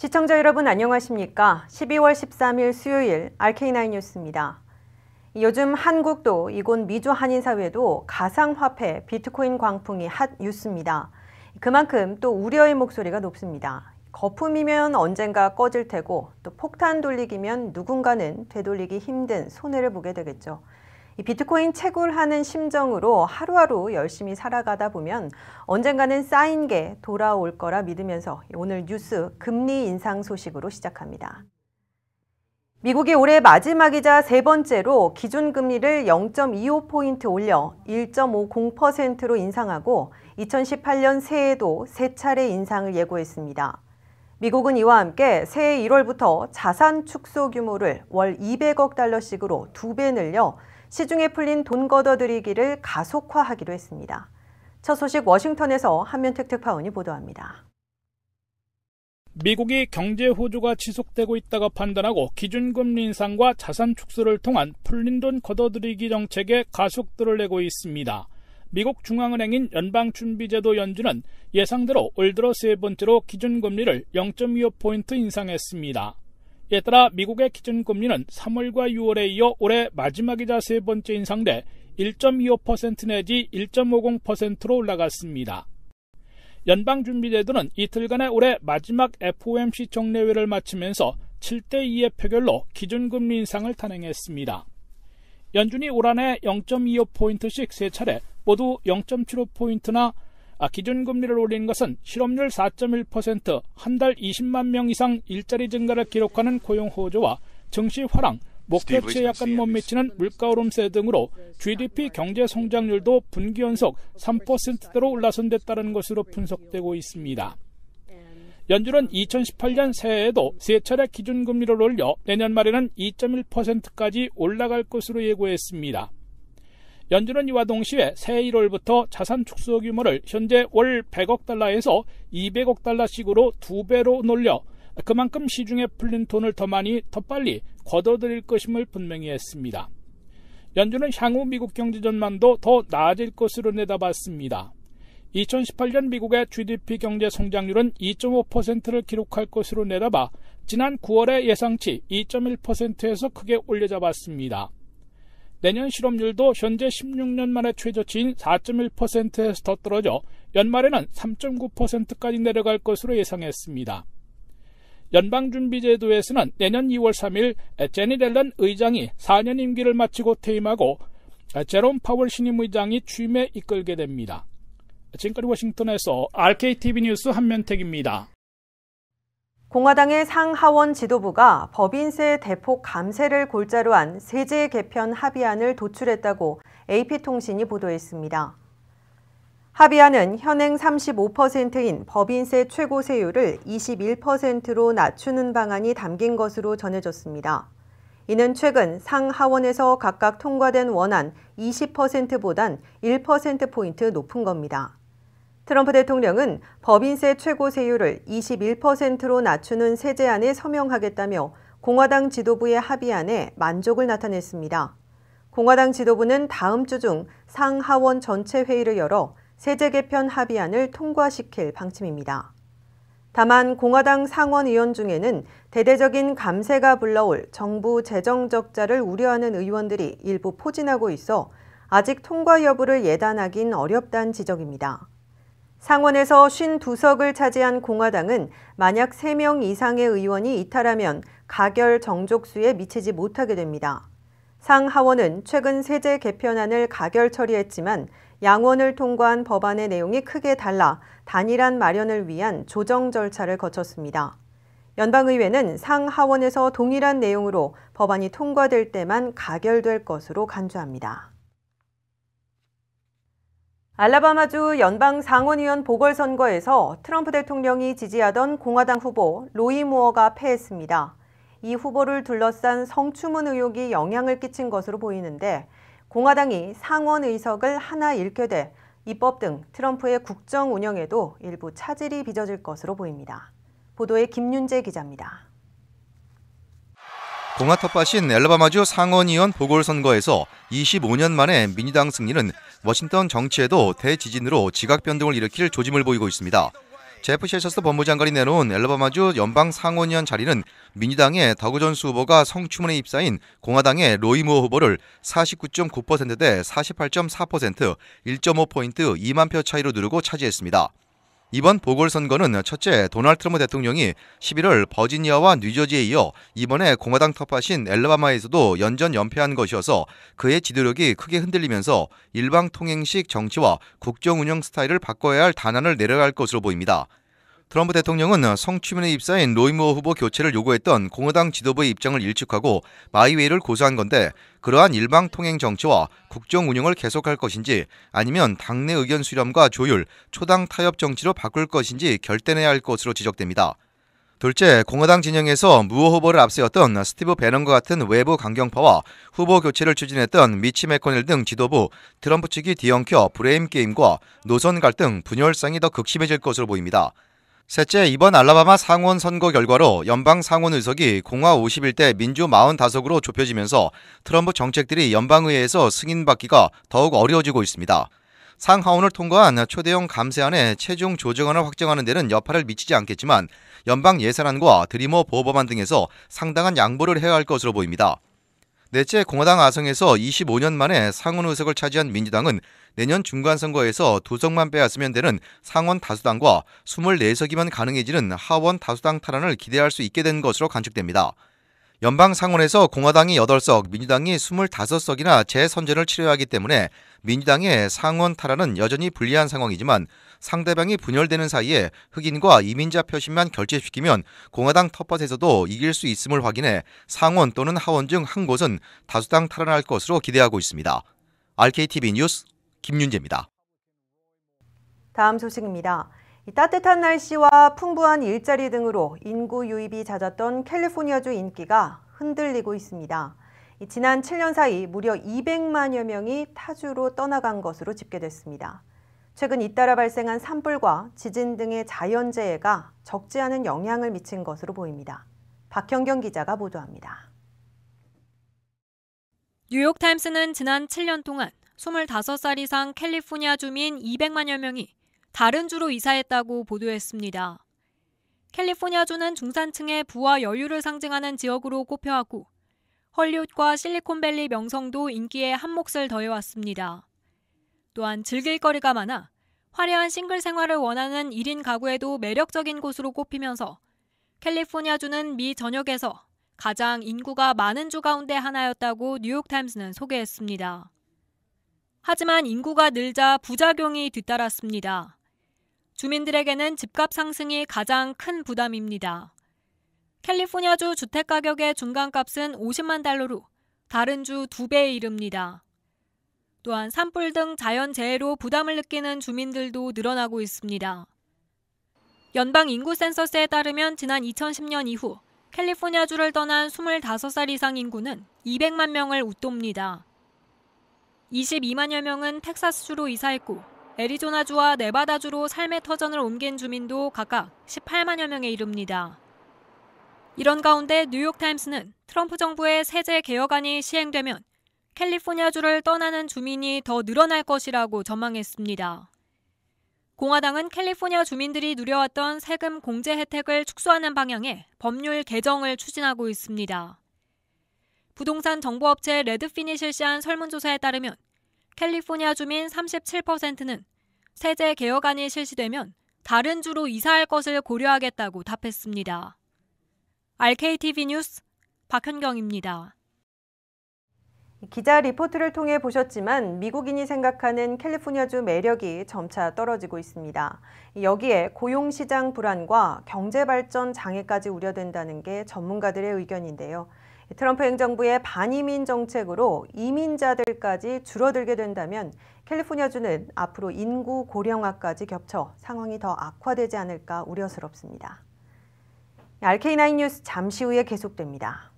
시청자 여러분 안녕하십니까? 12월 13일 수요일 RK9 뉴스입니다. 요즘 한국도 이곳 미주 한인사회도 가상화폐 비트코인 광풍이 핫 뉴스입니다. 그만큼 또 우려의 목소리가 높습니다. 거품이면 언젠가 꺼질 테고 또 폭탄 돌리기면 누군가는 되돌리기 힘든 손해를 보게 되겠죠. 이 비트코인 채굴하는 심정으로 하루하루 열심히 살아가다 보면 언젠가는 쌓인 게 돌아올 거라 믿으면서 오늘 뉴스 금리 인상 소식으로 시작합니다. 미국이 올해 마지막이자 세 번째로 기준금리를 0.25포인트 올려 1.50%로 인상하고 2018년 새해에도 세 차례 인상을 예고했습니다. 미국은 이와 함께 새해 1월부터 자산 축소 규모를 월 200억 달러씩으로 2배 늘려 시중에 풀린 돈 걷어들이기를 가속화하기로 했습니다. 첫 소식 워싱턴에서 한면택 특파원이 보도합니다. 미국이 경제 호조가 지속되고 있다고 판단하고 기준금리 인상과 자산 축소를 통한 풀린 돈 걷어들이기 정책에 가속도를 내고 있습니다. 미국 중앙은행인 연방준비제도 연준은 예상대로 올 들어 세 번째로 기준금리를 0.25포인트 인상했습니다. 이에 따라 미국의 기준금리는 3월과 6월에 이어 올해 마지막이자 세 번째 인상돼 1.25% 내지 1.50%로 올라갔습니다. 연방준비제도는 이틀간의 올해 마지막 FOMC 정례회를 마치면서 7대2의 표결로 기준금리 인상을 탄핵했습니다. 연준이 올 한 해 0.25포인트씩 세 차례 모두 0.75포인트나 기준금리를 올린 것은 실업률 4.1%, 한 달 20만 명 이상 일자리 증가를 기록하는 고용 호조와 증시 화랑, 목표치에 약간 못 미치는 물가 오름세 등으로 GDP 경제 성장률도 분기 연속 3%대로 올라선 데 따른 것으로 분석되고 있습니다. 연준은 2018년 새해에도 세 차례 기준금리를 올려 내년 말에는 2.1%까지 올라갈 것으로 예고했습니다. 연준은 이와 동시에 새해 1월부터 자산 축소 규모를 현재 월 100억 달러에서 200억 달러씩으로 2배로 놀려 그만큼 시중에 풀린 돈을 더 많이, 더 빨리 걷어들일 것임을 분명히 했습니다. 연준은 향후 미국 경제 전망도 더 나아질 것으로 내다봤습니다. 2018년 미국의 GDP 경제 성장률은 2.5%를 기록할 것으로 내다봐 지난 9월의 예상치 2.1%에서 크게 올려잡았습니다. 내년 실업률도 현재 16년 만에 최저치인 4.1%에서 더 떨어져 연말에는 3.9%까지 내려갈 것으로 예상했습니다. 연방준비제도에서는 내년 2월 3일 제니 옐런 의장이 4년 임기를 마치고 퇴임하고 제롬 파월 신임 의장이 취임에 이끌게 됩니다. 지금까지 워싱턴에서 RKTV 뉴스 한면택입니다. 공화당의 상하원 지도부가 법인세 대폭 감세를 골자로 한 세제 개편 합의안을 도출했다고 AP통신이 보도했습니다. 합의안은 현행 35%인 법인세 최고세율을 21%로 낮추는 방안이 담긴 것으로 전해졌습니다. 이는 최근 상하원에서 각각 통과된 원안 20%보단 1%포인트 높은 겁니다. 트럼프 대통령은 법인세 최고세율을 21%로 낮추는 세제안에 서명하겠다며 공화당 지도부의 합의안에 만족을 나타냈습니다. 공화당 지도부는 다음 주 중 상하원 전체 회의를 열어 세제 개편 합의안을 통과시킬 방침입니다. 다만 공화당 상원 의원 중에는 대대적인 감세가 불러올 정부 재정 적자를 우려하는 의원들이 일부 포진하고 있어 아직 통과 여부를 예단하긴 어렵다는 지적입니다. 상원에서 52석을 차지한 공화당은 만약 3명 이상의 의원이 이탈하면 가결 정족수에 미치지 못하게 됩니다. 상하원은 최근 세제 개편안을 가결 처리했지만 양원을 통과한 법안의 내용이 크게 달라 단일안 마련을 위한 조정 절차를 거쳤습니다. 연방의회는 상하원에서 동일한 내용으로 법안이 통과될 때만 가결될 것으로 간주합니다. 알라바마주 연방 상원의원 보궐선거에서 트럼프 대통령이 지지하던 공화당 후보 로이 무어가 패했습니다. 이 후보를 둘러싼 성추문 의혹이 영향을 끼친 것으로 보이는데 공화당이 상원 의석을 하나 잃게 돼 입법 등 트럼프의 국정 운영에도 일부 차질이 빚어질 것으로 보입니다. 보도에 김윤재 기자입니다. 공화 텃밭인 알라바마주 상원의원 보궐선거에서 25년 만에 민주당 승리는 워싱턴 정치에도 대지진으로 지각 변동을 일으킬 조짐을 보이고 있습니다. 제프 세셔스 법무장관이 내놓은 엘라바마주 연방 상원의원 자리는 민주당의 더그 존스 후보가 성추문에 입사인 공화당의 로이 무어 후보를 49.9%대 48.4%, 1.5포인트 2만 표 차이로 누르고 차지했습니다. 이번 보궐선거는 첫째 도널드 트럼프 대통령이 11월 버지니아와 뉴저지에 이어 이번에 공화당 텃밭인 엘라바마에서도 연전 연패한 것이어서 그의 지도력이 크게 흔들리면서 일방통행식 정치와 국정운영 스타일을 바꿔야 할 단안을 내려갈 것으로 보입니다. 트럼프 대통령은 성추문에 입사인 로이 무어 후보 교체를 요구했던 공화당 지도부의 입장을 일축하고 마이웨이를 고수한 건데 그러한 일방통행 정치와 국정 운영을 계속할 것인지 아니면 당내 의견 수렴과 조율, 초당 타협 정치로 바꿀 것인지 결단해야 할 것으로 지적됩니다. 둘째, 공화당 진영에서 무어 후보를 앞세웠던 스티브 배넌과 같은 외부 강경파와 후보 교체를 추진했던 미치 맥코넬 등 지도부, 트럼프 측이 뒤엉켜 브레임 게임과 노선 갈등, 분열상이 더 극심해질 것으로 보입니다. 셋째, 이번 알라바마 상원 선거 결과로 연방 상원 의석이 공화 51대 민주 45석으로 좁혀지면서 트럼프 정책들이 연방의회에서 승인받기가 더욱 어려워지고 있습니다. 상하원을 통과한 초대형 감세안의 최종 조정안을 확정하는 데는 여파를 미치지 않겠지만 연방 예산안과 드리머 보호법안 등에서 상당한 양보를 해야 할 것으로 보입니다. 넷째, 공화당 아성에서 25년 만에 상원 의석을 차지한 민주당은 내년 중간선거에서 2석만 빼앗으면 되는 상원 다수당과 24석이면 가능해지는 하원 다수당 탈환을 기대할 수 있게 된 것으로 관측됩니다. 연방 상원에서 공화당이 8석, 민주당이 25석이나 재선전을 치러야 하기 때문에 민주당의 상원 탈환은 여전히 불리한 상황이지만 상대방이 분열되는 사이에 흑인과 이민자 표심만 결집시키면 공화당 텃밭에서도 이길 수 있음을 확인해 상원 또는 하원 중 한 곳은 다수당 탈환할 것으로 기대하고 있습니다. RKTV 뉴스 김윤재입니다. 다음 소식입니다. 따뜻한 날씨와 풍부한 일자리 등으로 인구 유입이 잦았던 캘리포니아주 인기가 흔들리고 있습니다. 지난 7년 사이 무려 200만여 명이 타주로 떠나간 것으로 집계됐습니다. 최근 잇따라 발생한 산불과 지진 등의 자연재해가 적지 않은 영향을 미친 것으로 보입니다. 박현경 기자가 보도합니다. 뉴욕타임스는 지난 7년 동안 25살 이상 캘리포니아 주민 200만여 명이 다른 주로 이사했다고 보도했습니다. 캘리포니아주는 중산층의 부와 여유를 상징하는 지역으로 꼽혀왔고 헐리우드과 실리콘밸리 명성도 인기에 한 몫을 더해왔습니다. 또한 즐길 거리가 많아 화려한 싱글 생활을 원하는 1인 가구에도 매력적인 곳으로 꼽히면서 캘리포니아주는 미 전역에서 가장 인구가 많은 주 가운데 하나였다고 뉴욕타임스는 소개했습니다. 하지만 인구가 늘자 부작용이 뒤따랐습니다. 주민들에게는 집값 상승이 가장 큰 부담입니다. 캘리포니아주 주택가격의 중간값은 50만 달러로 다른 주 2배에 이릅니다. 또한 산불 등 자연재해로 부담을 느끼는 주민들도 늘어나고 있습니다. 연방 인구 센서스에 따르면 지난 2010년 이후 캘리포니아주를 떠난 25살 이상 인구는 200만 명을 웃돕니다. 22만여 명은 텍사스주로 이사했고 애리조나주와 네바다주로 삶의 터전을 옮긴 주민도 각각 18만여 명에 이릅니다. 이런 가운데 뉴욕타임스는 트럼프 정부의 세제 개혁안이 시행되면 캘리포니아주를 떠나는 주민이 더 늘어날 것이라고 전망했습니다. 공화당은 캘리포니아 주민들이 누려왔던 세금 공제 혜택을 축소하는 방향의 법률 개정을 추진하고 있습니다. 부동산 정보업체 레드핀이 실시한 설문조사에 따르면 캘리포니아 주민 37%는 세제 개혁안이 실시되면 다른 주로 이사할 것을 고려하겠다고 답했습니다. RKTV 뉴스 박현경입니다. 기자 리포트를 통해 보셨지만 미국인이 생각하는 캘리포니아주 매력이 점차 떨어지고 있습니다. 여기에 고용시장 불안과 경제발전 장애까지 우려된다는 게 전문가들의 의견인데요. 트럼프 행정부의 반이민 정책으로 이민자들까지 줄어들게 된다면 캘리포니아주는 앞으로 인구 고령화까지 겹쳐 상황이 더 악화되지 않을까 우려스럽습니다. RK9 뉴스 잠시 후에 계속됩니다.